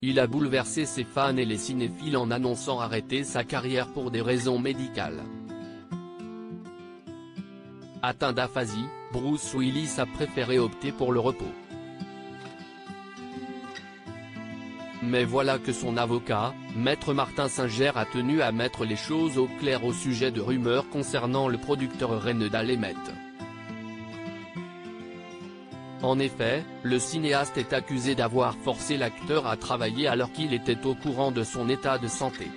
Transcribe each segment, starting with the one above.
il a bouleversé ses fans et les cinéphiles en annonçant arrêter sa carrière pour des raisons médicales. Atteint d'aphasie, Bruce Willis a préféré opter pour le repos. Mais voilà que son avocat, Maître Martin Singer, a tenu à mettre les choses au clair au sujet de rumeurs concernant le producteur René-Dal Emmett. En effet, le cinéaste est accusé d'avoir forcé l'acteur à travailler alors qu'il était au courant de son état de santé.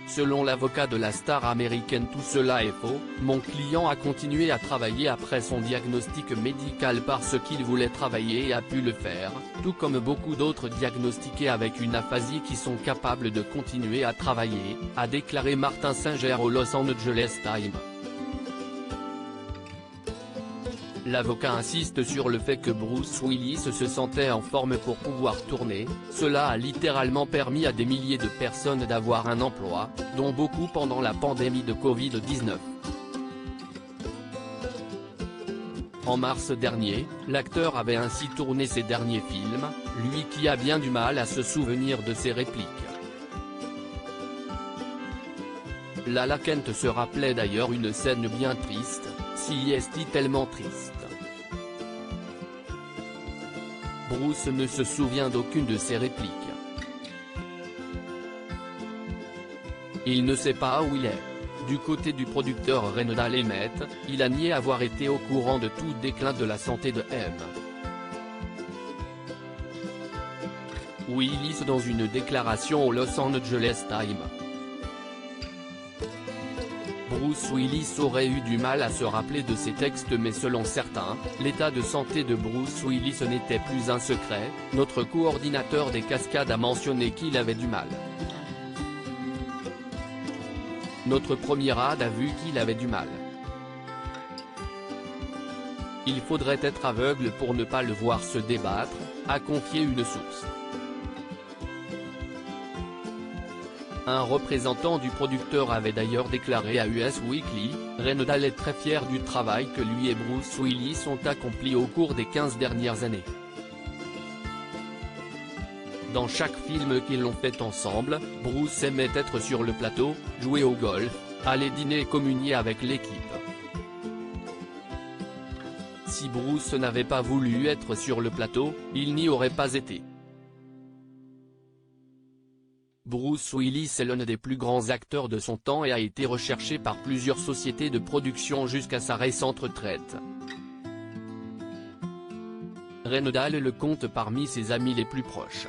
Selon l'avocat de la star américaine, tout cela est faux, mon client a continué à travailler après son diagnostic médical parce qu'il voulait travailler et a pu le faire, tout comme beaucoup d'autres diagnostiqués avec une aphasie qui sont capables de continuer à travailler, a déclaré Martin Singer au Los Angeles Times. L'avocat insiste sur le fait que Bruce Willis se sentait en forme pour pouvoir tourner, cela a littéralement permis à des milliers de personnes d'avoir un emploi, dont beaucoup pendant la pandémie de Covid-19. En mars dernier, l'acteur avait ainsi tourné ses derniers films, lui qui a bien du mal à se souvenir de ses répliques. Lala Kent se rappelait d'ailleurs une scène bien triste, si est tellement triste. Bruce ne se souvient d'aucune de ses répliques. Il ne sait pas où il est. Du côté du producteur René-Dal Emmett, il a nié avoir été au courant de tout déclin de la santé de M. Willis dans une déclaration au Los Angeles Times. Bruce Willis aurait eu du mal à se rappeler de ses textes, mais selon certains, l'état de santé de Bruce Willis n'était plus un secret. Notre coordinateur des cascades a mentionné qu'il avait du mal. Notre premier ad a vu qu'il avait du mal. Il faudrait être aveugle pour ne pas le voir se débattre, a confié une source. Un représentant du producteur avait d'ailleurs déclaré à Us Weekly, René-Dal est très fier du travail que lui et Bruce Willis ont accompli au cours des 15 dernières années. Dans chaque film qu'ils ont fait ensemble, Bruce aimait être sur le plateau, jouer au golf, aller dîner et communier avec l'équipe. Si Bruce n'avait pas voulu être sur le plateau, il n'y aurait pas été. Bruce Willis est l'un des plus grands acteurs de son temps et a été recherché par plusieurs sociétés de production jusqu'à sa récente retraite. René-Dal le compte parmi ses amis les plus proches.